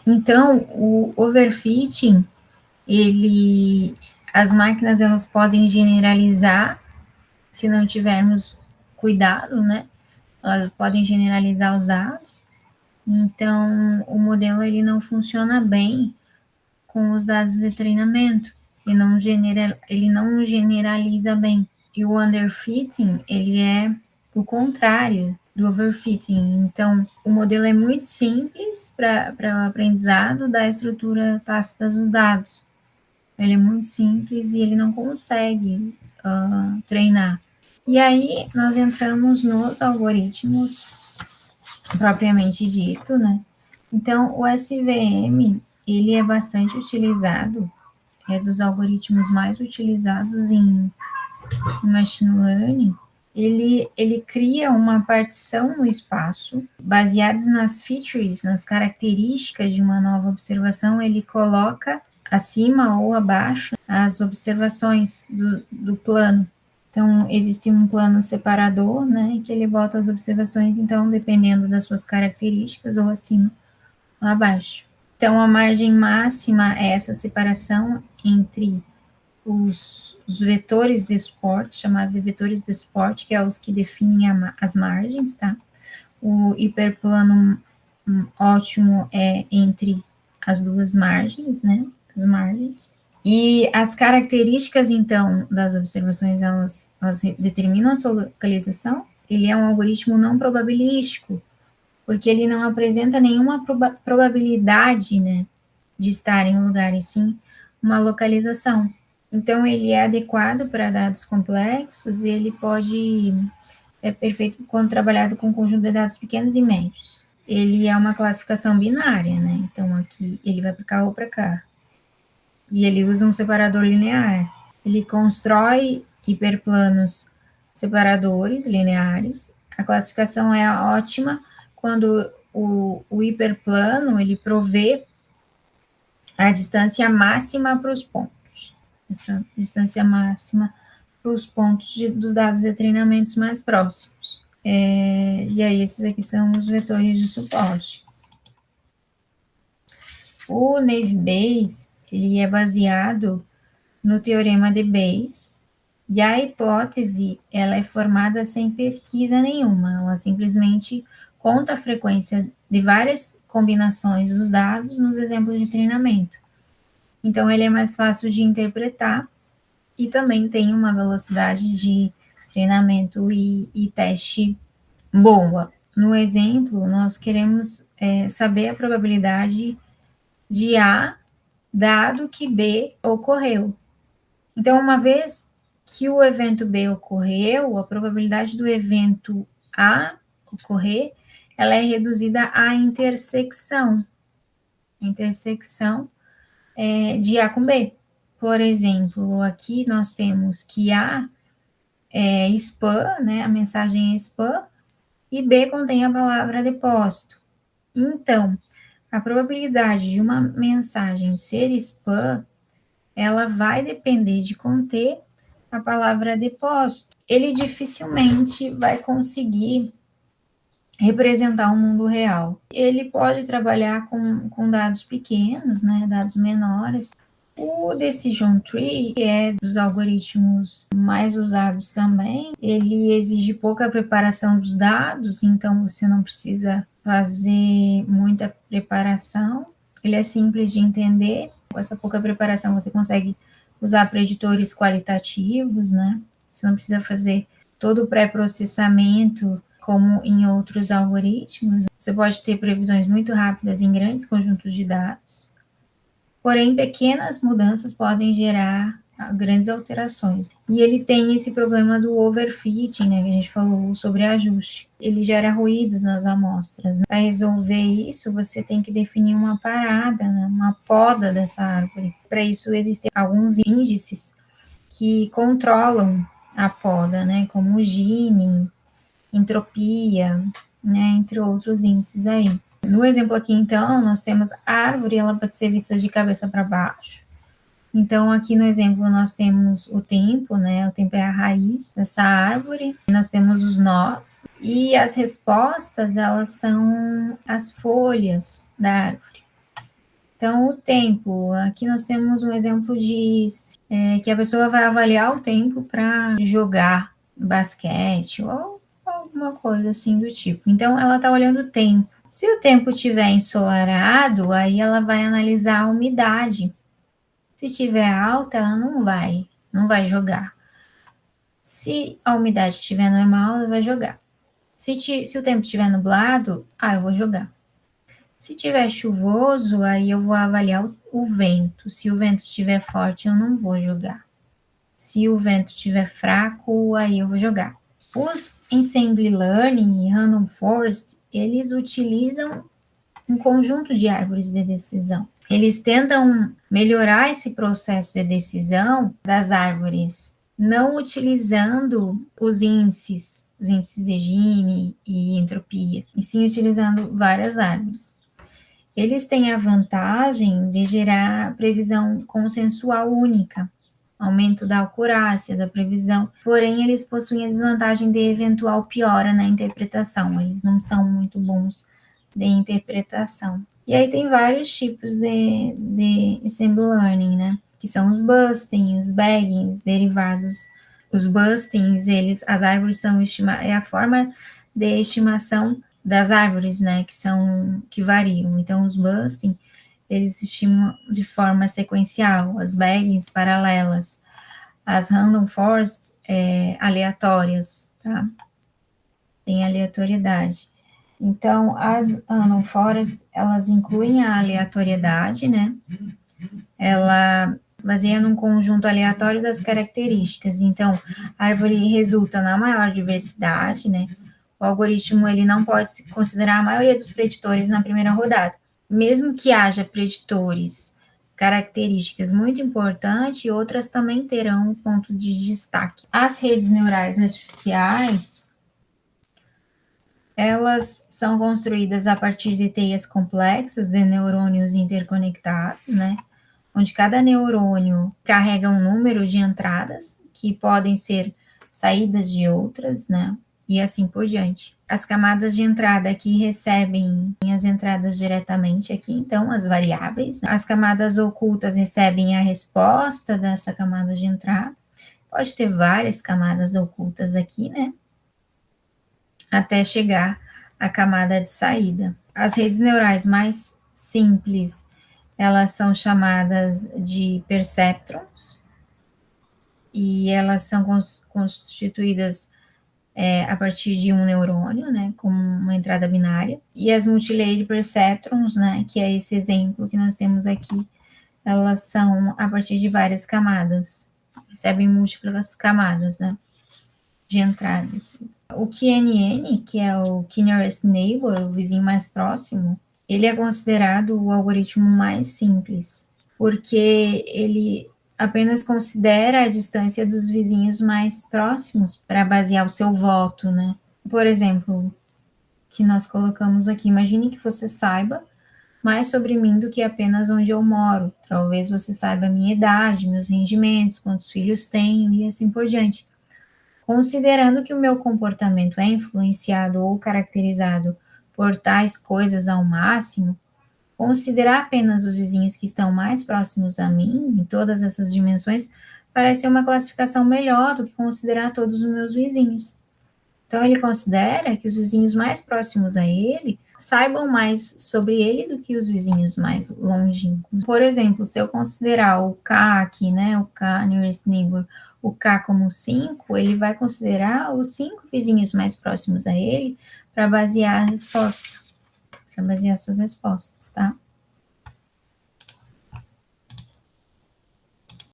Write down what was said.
Então, o overfitting, as máquinas elas podem generalizar, se não tivermos cuidado, né? Elas podem generalizar os dados. Então, o modelo ele não funciona bem com os dados de treinamento. Ele não generaliza bem. E o underfitting, ele é o contrário do overfitting. Então, o modelo é muito simples para o aprendizado da estrutura tácita dos dados. Ele é muito simples e ele não consegue treinar. E aí, nós entramos nos algoritmos propriamente dito, né? Então, o SVM, ele é bastante utilizado, é dos algoritmos mais utilizados em machine learning. Ele cria uma partição no espaço, baseados nas features, nas características de uma nova observação, ele coloca acima ou abaixo as observações do plano. Então, existe um plano separador, né, que ele bota as observações, então, dependendo das suas características, ou acima ou abaixo. Então, a margem máxima é essa separação entre os vetores de suporte, chamados de vetores de suporte, que é os que definem as margens, tá? O hiperplano ótimo é entre as duas margens, né? As margens. E as características, então, das observações, elas determinam a sua localização. Ele é um algoritmo não probabilístico, porque ele não apresenta nenhuma probabilidade, né, de estar em um lugar, e sim uma localização. Então, ele é adequado para dados complexos e ele é perfeito quando trabalhado com um conjunto de dados pequenos e médios. Ele é uma classificação binária, né? Então, aqui ele vai para cá ou para cá. E ele usa um separador linear. Ele constrói hiperplanos separadores lineares. A classificação é ótima quando o hiperplano ele provê a distância máxima para os pontos. Essa distância máxima para os pontos dos dados de treinamentos mais próximos. E aí, esses aqui são os vetores de suporte. O Naive Bayes, ele é baseado no teorema de Bayes, e a hipótese, ela é formada sem pesquisa nenhuma, ela simplesmente conta a frequência de várias combinações dos dados nos exemplos de treinamento. Então, ele é mais fácil de interpretar e também tem uma velocidade de treinamento e teste boa. No exemplo, nós queremos saber a probabilidade de A, dado que B ocorreu. Então, uma vez que o evento B ocorreu, a probabilidade do evento A ocorrer, ela é reduzida à intersecção. Intersecção de A com B. Por exemplo, aqui nós temos que A é spam, né? A mensagem é spam, e B contém a palavra depósito. Então, a probabilidade de uma mensagem ser spam, ela vai depender de conter a palavra depósito. Ele dificilmente vai conseguir representar o mundo real. Ele pode trabalhar com dados pequenos, né, dados menores. O Decision Tree, que é dos algoritmos mais usados também, ele exige pouca preparação dos dados, então você não precisa fazer muita preparação. Ele é simples de entender. Com essa pouca preparação, você consegue usar preditores qualitativos, né? Você não precisa fazer todo o pré-processamento como em outros algoritmos. Você pode ter previsões muito rápidas em grandes conjuntos de dados. Porém, pequenas mudanças podem gerar grandes alterações. E ele tem esse problema do overfitting, né, que a gente falou sobre ajuste. Ele gera ruídos nas amostras. Para resolver isso, você tem que definir uma parada, né, uma poda dessa árvore. Para isso, existem alguns índices que controlam a poda, né, como o Gini, entropia, né, entre outros índices aí. No exemplo aqui, então, nós temos a árvore, ela pode ser vista de cabeça para baixo, Então, aqui no exemplo, nós temos o tempo, né? O tempo é a raiz dessa árvore. Nós temos os nós. E as respostas, elas são as folhas da árvore. Então, o tempo. Aqui nós temos um exemplo de que a pessoa vai avaliar o tempo para jogar basquete ou alguma coisa assim do tipo. Então, ela está olhando o tempo. Se o tempo estiver ensolarado, aí ela vai analisar a umidade. Se tiver alta, ela não vai jogar. Se a umidade estiver normal, ela vai jogar. Se o tempo estiver nublado, eu vou jogar. Se tiver chuvoso, aí eu vou avaliar o vento. Se o vento estiver forte, eu não vou jogar. Se o vento estiver fraco, aí eu vou jogar. Os Ensemble Learning e Random Forest, eles utilizam um conjunto de árvores de decisão. Eles tentam melhorar esse processo de decisão das árvores, não utilizando os índices de Gini e entropia, e sim utilizando várias árvores. Eles têm a vantagem de gerar previsão consensual única, aumento da acurácia da previsão, porém eles possuem a desvantagem de eventual piora na interpretação, eles não são muito bons de interpretação. E aí tem vários tipos de Ensemble Learning, né? Que são os bustings, baggings, derivados. Os bustings, as árvores são é a forma de estimação das árvores, né? Que variam. Então, os bustings, eles estimam de forma sequencial, as baggings paralelas, as random forests aleatórias, tá? Tem aleatoriedade. Então, as random forests, elas incluem a aleatoriedade, né? Ela baseia num conjunto aleatório das características. Então, a árvore resulta na maior diversidade, né? O algoritmo, ele não pode considerar a maioria dos preditores na primeira rodada. Mesmo que haja preditores, características muito importantes, outras também terão um ponto de destaque. As redes neurais artificiais, elas são construídas a partir de teias complexas de neurônios interconectados, né? Onde cada neurônio carrega um número de entradas que podem ser saídas de outras, né? E assim por diante. As camadas de entrada aqui recebem as entradas diretamente aqui, então as variáveis. As camadas ocultas recebem a resposta dessa camada de entrada. Pode ter várias camadas ocultas aqui, né? Até chegar à camada de saída. As redes neurais mais simples, elas são chamadas de perceptrons, e elas são constituídas a partir de um neurônio, né, com uma entrada binária. E as multilayer perceptrons, né, que é esse exemplo que nós temos aqui, elas são a partir de várias camadas, recebem múltiplas camadas, né, de entradas. O QNN, que é o Key Nearest Neighbor, o vizinho mais próximo, ele é considerado o algoritmo mais simples, porque ele apenas considera a distância dos vizinhos mais próximos para basear o seu voto, né? Por exemplo, que nós colocamos aqui, imagine que você saiba mais sobre mim do que apenas onde eu moro. Talvez você saiba a minha idade, meus rendimentos, quantos filhos tenho e assim por diante. Considerando que o meu comportamento é influenciado ou caracterizado por tais coisas ao máximo, considerar apenas os vizinhos que estão mais próximos a mim, em todas essas dimensões, parece ser uma classificação melhor do que considerar todos os meus vizinhos. Então, ele considera que os vizinhos mais próximos a ele saibam mais sobre ele do que os vizinhos mais longínquos. Por exemplo, se eu considerar o K aqui, né, o K nearest neighbor, o K como 5, ele vai considerar os 5 vizinhos mais próximos a ele para basear a resposta, para basear suas respostas, tá?